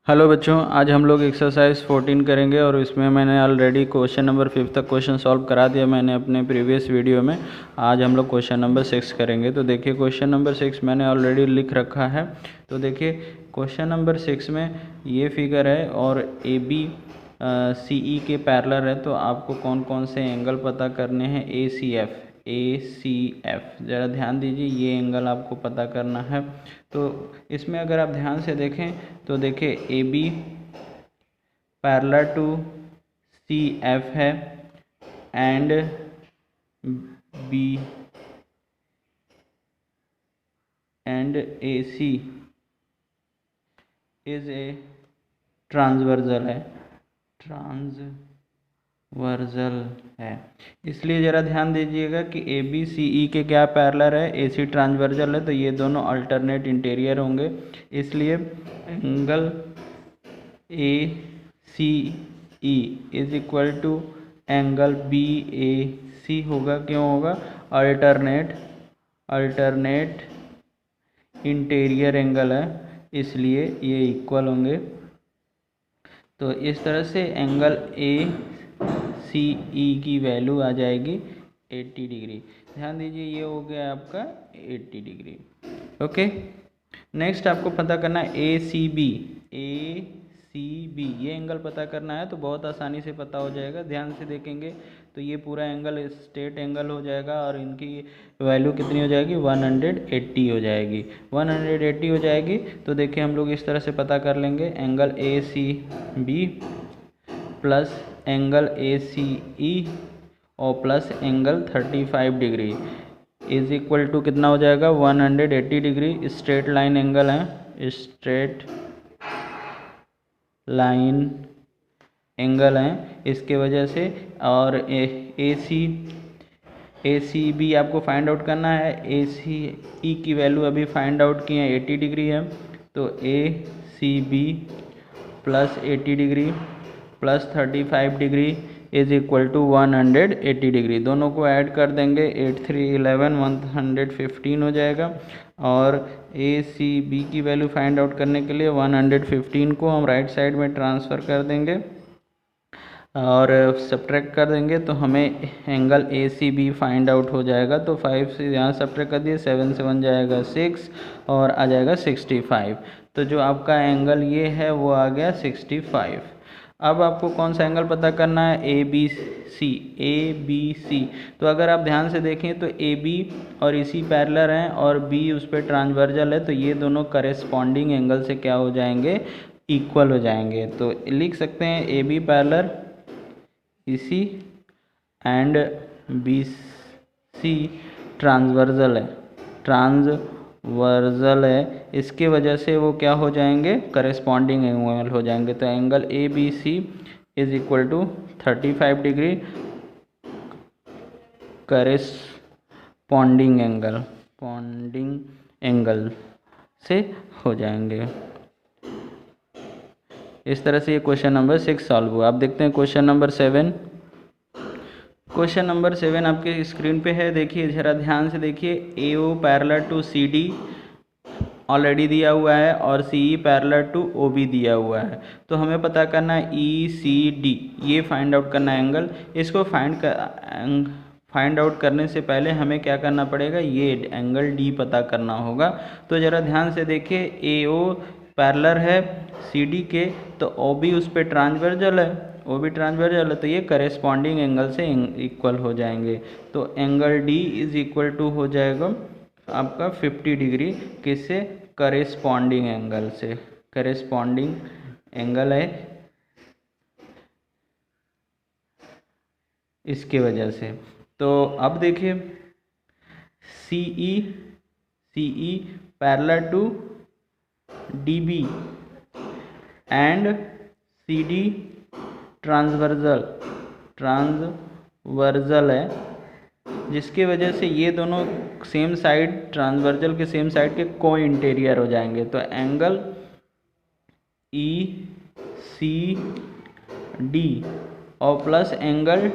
Hello बच्चों, आज हम लोग एक्सरसाइज 14 करेंगे और इसमें मैंने ऑलरेडी क्वेश्चन नंबर 5 तक क्वेश्चन सॉल्व करा दिया मैंने अपने प्रीवियस वीडियो में। आज हम लोग क्वेश्चन नंबर 6 करेंगे। तो देखिए क्वेश्चन नंबर 6 मैंने ऑलरेडी लिख रखा है। तो देखिए क्वेश्चन नंबर 6 में ये फिगर है और ए बी सी ई के पैरेलल है। तो आपको कौन कौन से एंगल पता करने हैं, ए सी एफ ज़रा ध्यान दीजिए, ये एंगल आपको पता करना है। तो इसमें अगर आप ध्यान से देखें तो देखिए A B parallel to C F है and B and A C is a transversal है। इसलिए ज़रा ध्यान दीजिएगा कि ए बी सी ई के क्या पैरेलल है, ए सी ट्रांसवर्सल है, तो ये दोनों अल्टरनेट इंटीरियर होंगे। इसलिए angle A C E is equal to angle B A C होगा। क्यों होगा? अल्टरनेट इंटीरियर एंगल है, इसलिए ये इक्वल होंगे। तो इस तरह से एंगल ए सी ई की वैल्यू आ जाएगी 80 डिग्री। ध्यान दीजिए ये हो गया आपका 80 डिग्री। ओके, नेक्स्ट आपको पता करना है ए सी बी ये एंगल पता करना है। तो बहुत आसानी से पता हो जाएगा, ध्यान से देखेंगे तो ये पूरा एंगल स्ट्रेट एंगल हो जाएगा और इनकी वैल्यू कितनी हो जाएगी, 180 हो जाएगी। 180 हो जाएगी। तो देखिए हम लोग इस तरह से पता कर लेंगे, angle A C B plus angle A C E और plus angle 35 degree is equal to कितना हो जाएगा, 180 डिग्री। स्ट्रेट लाइन एंगल है, स्ट्रेट लाइन एंगल है इसके वजह से। और ए सी बी आपको फाइंड आउट करना है। ए सी ई की वैल्यू अभी फाइंड आउट की है, 80 डिग्री है। तो A C B plus 80 degree plus 35 degree is equal to 180 degree. दोनों को ऐड कर देंगे, 8 3 11 115 हो जाएगा। और ए सी बी की वैल्यू फाइंड आउट करने के लिए 115 को हम राइट साइड में ट्रांसफ़र कर देंगे और सब्ट्रैक्ट कर देंगे, तो हमें angle A C B find out हो जाएगा। तो 5 से यहाँ सब्ट्रैक्ट कर दिए, 7 से 1 जाएगा 6 और आ जाएगा 65। तो जो आपका एंगल ये है वो आ गया 65। अब आपको कौन सा एंगल पता करना है, ए बी सी। तो अगर आप ध्यान से देखें तो ए बी और इसी पैरेलल हैं और बी उस पर ट्रांसवर्सल है, तो ये दोनों करेस्पॉन्डिंग एंगल से क्या हो जाएंगे, इक्वल हो जाएंगे। तो लिख सकते हैं ए बी पैरेलल इसी एंड बी सी ट्रांसवर्सल है, इसके वजह से वो क्या हो जाएंगे, करेस्पॉन्डिंग एंगल हो जाएंगे। तो angle A B C is equal to 35 degree corresponding angle से हो जाएंगे। इस तरह से ये क्वेश्चन नंबर 6 सॉल्व हुआ। आप देखते हैं क्वेश्चन नंबर 7। क्वेश्चन नंबर 7 आपके स्क्रीन पे है, देखिए ज़रा ध्यान से देखिए। A O parallel to C D already दिया हुआ है और C E parallel to O B दिया हुआ है। तो हमें पता करना है ई सी डी, ये फाइंड आउट करना है एंगल। इसको फाइंड आउट करने से पहले हमें क्या करना पड़ेगा, ये एंगल डी पता करना होगा। तो ज़रा ध्यान से देखिए, ए ओ पैरेलल है सी डी के, तो ओ बी उस पर ट्रांसवर्सल है, तो ये करेस्पॉन्डिंग एंगल से इक्वल हो जाएंगे। तो angle D is equal to हो जाएगा आपका 50 डिग्री, किससे, करेस्पॉन्डिंग एंगल से। करेस्पॉन्डिंग एंगल है इसके वजह से। तो अब देखिए C E parallel to D B and C D transversal है, जिसके वजह से ये दोनों सेम साइड, ट्रांसवर्सल के सेम साइड के को इंटीरियर हो जाएंगे। तो एंगल ई सी डी और plus angle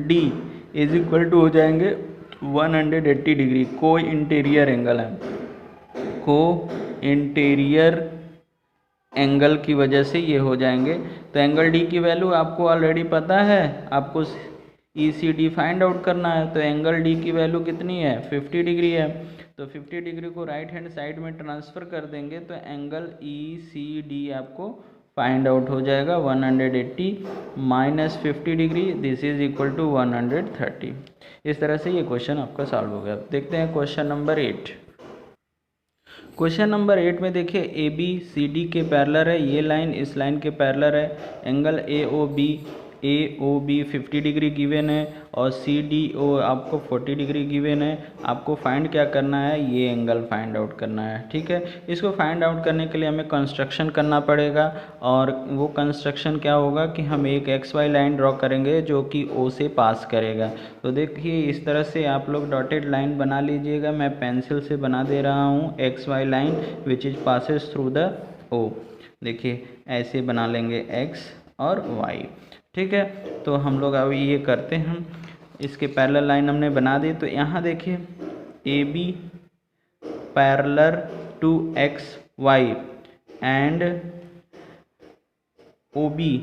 D is equal to हो जाएंगे 180 डिग्री। को इंटीरियर एंगल है, को इंटीरियर एंगल की वजह से ये हो जाएंगे। तो एंगल डी की वैल्यू आपको ऑलरेडी पता है, आपको ई सी डी फाइंड आउट करना है। तो एंगल डी की वैल्यू कितनी है, 50 डिग्री है। तो 50 डिग्री को राइट हैंड साइड में ट्रांसफ़र कर देंगे तो एंगल ई सी डी आपको फाइंड आउट हो जाएगा। 180 minus 50 degree, this is equal to 130। इस तरह से ये क्वेश्चन आपका सॉल्व हो गया। देखते हैं क्वेश्चन नंबर 8। क्वेश्चन नंबर 8 में देखिए ए बी सी डी के पैरेलल है, ये लाइन इस लाइन के पैरेलल है। Angle A O B 50 degree given है और सी डी ओ आपको 40 डिग्री गिवन है। आपको फाइंड क्या करना है, ये एंगल फाइंड आउट करना है। ठीक है, इसको फाइंड आउट करने के लिए हमें कंस्ट्रक्शन करना पड़ेगा और वो कंस्ट्रक्शन क्या होगा कि हम एक एक्स वाई लाइन ड्रॉ करेंगे जो कि ओ से पास करेगा। तो देखिए इस तरह से आप लोग डॉटेड लाइन बना लीजिएगा। मैं पेंसिल से बना दे रहा हूँ X Y line which is passes through the O. देखिए ऐसे बना लेंगे एक्स और वाई। ठीक है, तो हम लोग अब ये करते हैं, इसके पैरेलल लाइन हमने बना दी। तो यहाँ देखिए A B parallel to X Y and O B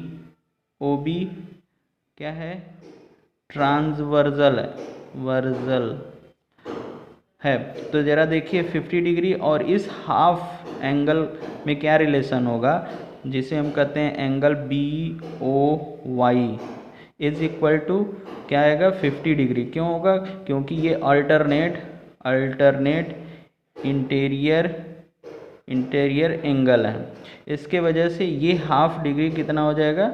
क्या है, ट्रांसवर्जल है। तो ज़रा देखिए 50 डिग्री और इस हाफ एंगल में क्या रिलेशन होगा, जिसे हम कहते हैं angle B O Y is equal to क्या आएगा, 50 डिग्री। क्यों होगा, क्योंकि ये अल्टरनेट इंटीरियर एंगल है। इसके वजह से ये हाफ डिग्री कितना हो जाएगा,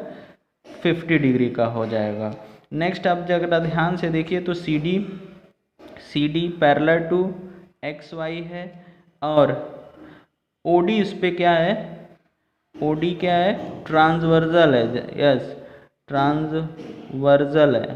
50 डिग्री का हो जाएगा। नेक्स्ट आप जरा ध्यान से देखिए तो C D parallel to X Y है और ओ डी इस पर क्या है, ओ डी क्या है, ट्रांसवर्जल है। यस, ट्रांसवर्जल है।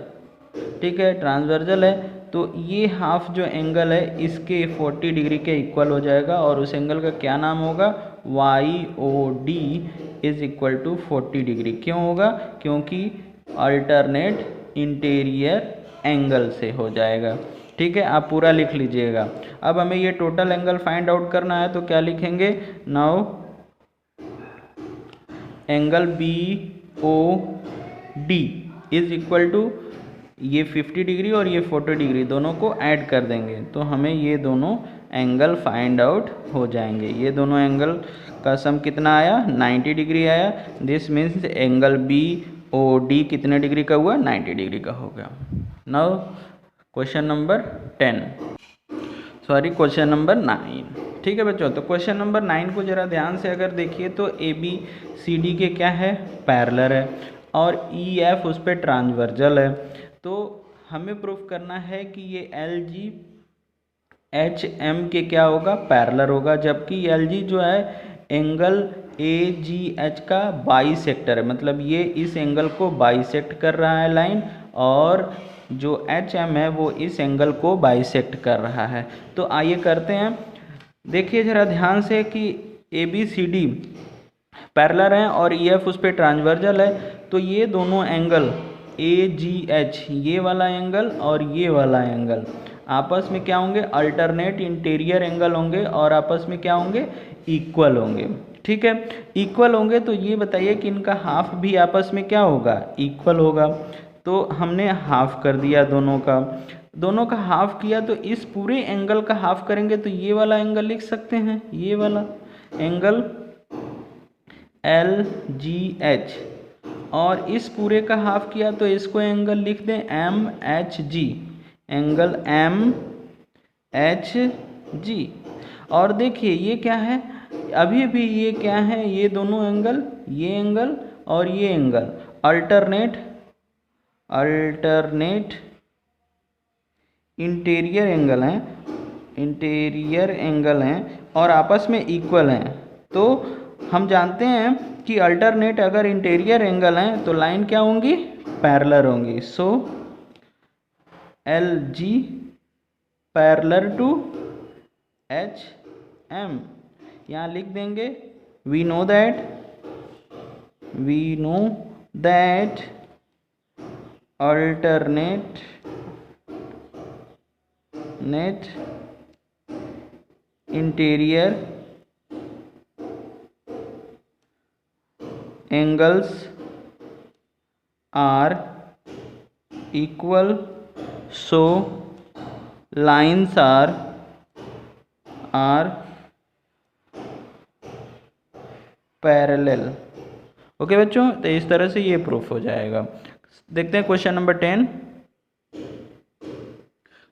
ठीक है, ट्रांसवर्जल है। तो ये हाफ जो एंगल है इसके 40 डिग्री के इक्वल हो जाएगा और उस एंगल का क्या नाम होगा, Y O D is equal to 40 degree. क्यों होगा, क्योंकि अल्टरनेट इंटीरियर एंगल से हो जाएगा। ठीक है, आप पूरा लिख लीजिएगा। अब हमें ये टोटल एंगल फाइंड आउट करना है तो क्या लिखेंगे, now angle B O D is equal to ये 50 डिग्री और ये 40 डिग्री दोनों को ऐड कर देंगे तो हमें ये दोनों एंगल फाइंड आउट हो जाएंगे। ये दोनों एंगल का सम कितना आया, 90 डिग्री आया। This means angle B O D कितने डिग्री का हुआ, 90 डिग्री का हो गया। Now question number 9। ठीक है बच्चों, तो क्वेश्चन नंबर 9 को जरा ध्यान से अगर देखिए तो ए बी सी डी के क्या है, पैरेलल है और ई एफ उस पर ट्रांसवर्जल है। तो हमें प्रूफ करना है कि ये एल जी एच एम के क्या होगा, पैरेलल होगा। जबकि एल जी जो है एंगल ए जी एच का बाईसेक्टर है, मतलब ये इस एंगल को बाईसेक्ट कर रहा है लाइन, और जो एच एम है वो इस एंगल को बाईसेक्ट कर रहा है। तो आइए करते हैं, देखिए ज़रा ध्यान से कि A B C D parallel हैं और ई एफ उस पर ट्रांसवर्जल है। तो ये दोनों एंगल ए जी एच, ये वाला एंगल और ये वाला एंगल आपस में क्या होंगे, अल्टरनेट इंटीरियर एंगल होंगे और आपस में क्या होंगे, इक्वल होंगे। ठीक है, इक्वल होंगे तो ये बताइए कि इनका हाफ भी आपस में क्या होगा, इक्वल होगा। तो हमने हाफ कर दिया दोनों का हाफ किया, तो इस पूरे एंगल का हाफ करेंगे तो ये वाला एंगल लिख सकते हैं, ये वाला एंगल एल जी एच, और इस पूरे का हाफ किया तो इसको एंगल लिख दें M H G, angle M H G. और देखिए ये क्या है, अभी भी ये क्या है, ये दोनों एंगल, ये एंगल और ये एंगल अल्टरनेट इंटीरियर एंगल हैं और आपस में इक्वल हैं। तो हम जानते हैं कि अल्टरनेट अगर इंटीरियर एंगल हैं तो लाइन क्या होंगी, पैरेलल होंगी। So L G parallel to H M, यहाँ लिख देंगे we know that alternate interior angles are equal, so lines are parallel. Okay बच्चों, तो इस तरह से ये प्रूफ हो जाएगा। देखते हैं क्वेश्चन नंबर 10।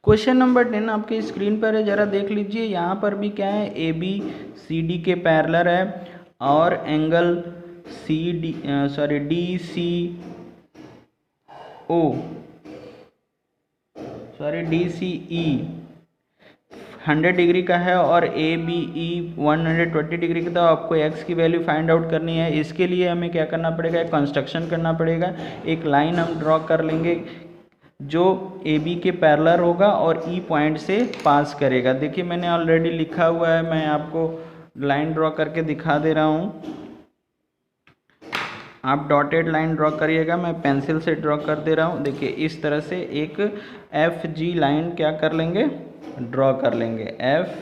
क्वेश्चन नंबर 10 आपके स्क्रीन पर है, जरा देख लीजिए। यहाँ पर भी क्या है, ए बी सी डी के पैरेलल है और एंगल डी सी ई 100 डिग्री का है और ए बी ई 120 डिग्री का। तो आपको एक्स की वैल्यू फाइंड आउट करनी है। इसके लिए हमें क्या करना पड़ेगा, एक कंस्ट्रक्शन करना पड़ेगा। एक लाइन हम ड्रॉ कर लेंगे जो ए बी के पैरेलल होगा और ई पॉइंट से पास करेगा। देखिए मैंने ऑलरेडी लिखा हुआ है, मैं आपको लाइन ड्रॉ करके दिखा दे रहा हूँ। आप डॉटेड लाइन ड्रॉ करिएगा, मैं पेंसिल से ड्रॉ कर दे रहा हूँ। देखिए इस तरह से एक एफ जी लाइन क्या कर लेंगे, ड्रॉ कर लेंगे, एफ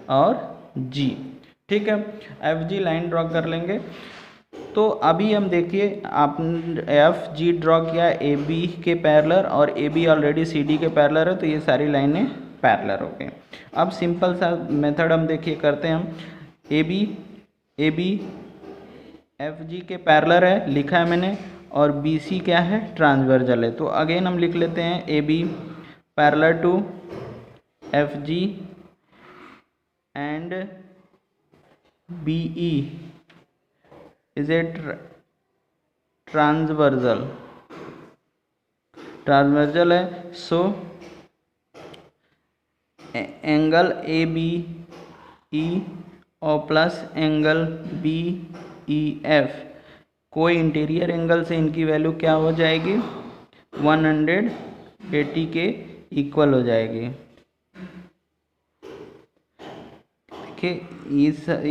और जी। ठीक है, एफ जी लाइन ड्रॉ कर लेंगे। तो अभी हम देखिए, आप एफ जी ड्रॉ किया ए बी के पैरेलल और A B already C D के पैरेलल है, तो ये सारी लाइनें पैरेलल हो गई। अब सिंपल सा मेथड हम देखिए करते हैं। हम ए बी एफ जी के पैरेलल है, लिखा है मैंने, और बी सी क्या है, ट्रांसवर्जल है। तो अगेन हम लिख लेते हैं A B parallel to F G and B E is a transversal है। So angle A B E और plus angle B E F, कोई इंटीरियर एंगल से इनकी वैल्यू क्या हो जाएगी, 180 के इक्वल हो जाएगी। देखिए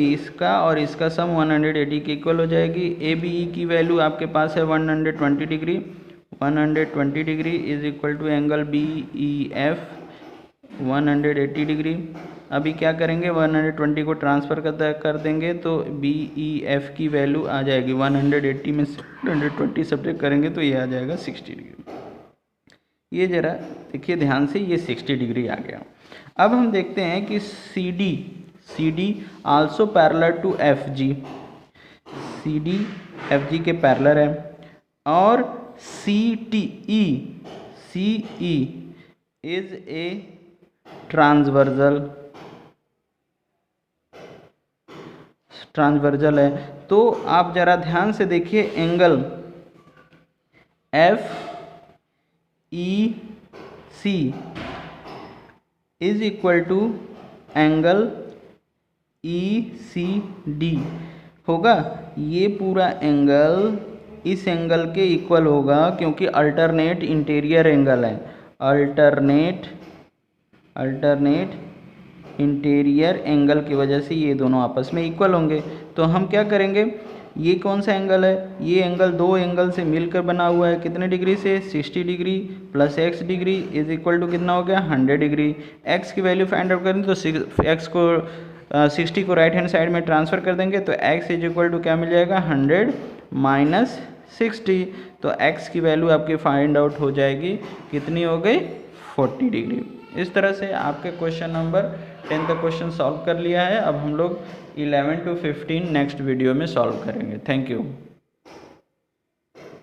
इसका और इसका सम 180 के इक्वल हो जाएगी। ए बी ई की वैल्यू आपके पास है 120 degree. 120 degree is equal to angle B E F 180 degree. अभी क्या करेंगे, 120 को ट्रांसफ़र कर देंगे तो बी ई एफ की वैल्यू आ जाएगी 180 में 120 सब्ट्रैक्ट करेंगे तो ये आ जाएगा 60 डिग्री। ये ज़रा देखिए ध्यान से, ये 60 डिग्री आ गया। अब हम देखते हैं कि C D also parallel to F G. C D F G के पैरेलल है और C E is a transversal है। तो आप जरा ध्यान से देखिए, angle F E C is equal to angle E C D होगा। ये पूरा एंगल इस एंगल के इक्वल होगा क्योंकि अल्टरनेट इंटीरियर एंगल है। अल्टरनेट इंटीरियर एंगल की वजह से ये दोनों आपस में इक्वल होंगे। तो हम क्या करेंगे, ये कौन सा एंगल है, ये एंगल दो एंगल से मिलकर बना हुआ है। कितने डिग्री से, 60 degree plus X degree is equal to कितना हो गया, 100 डिग्री। एक्स की वैल्यू फाइंड आउट करेंगे तो एक्स को 60 को राइट हैंड साइड में ट्रांसफ़र कर देंगे तो x इज इक्वल टू क्या मिल जाएगा, 100 माइनस 60। तो x की वैल्यू आपकी फाइंड आउट हो जाएगी, कितनी हो गई, 40 डिग्री। इस तरह से आपके क्वेश्चन नंबर 10 का क्वेश्चन सॉल्व कर लिया है। अब हम लोग 11 to 15 नेक्स्ट वीडियो में सॉल्व करेंगे। Thank you.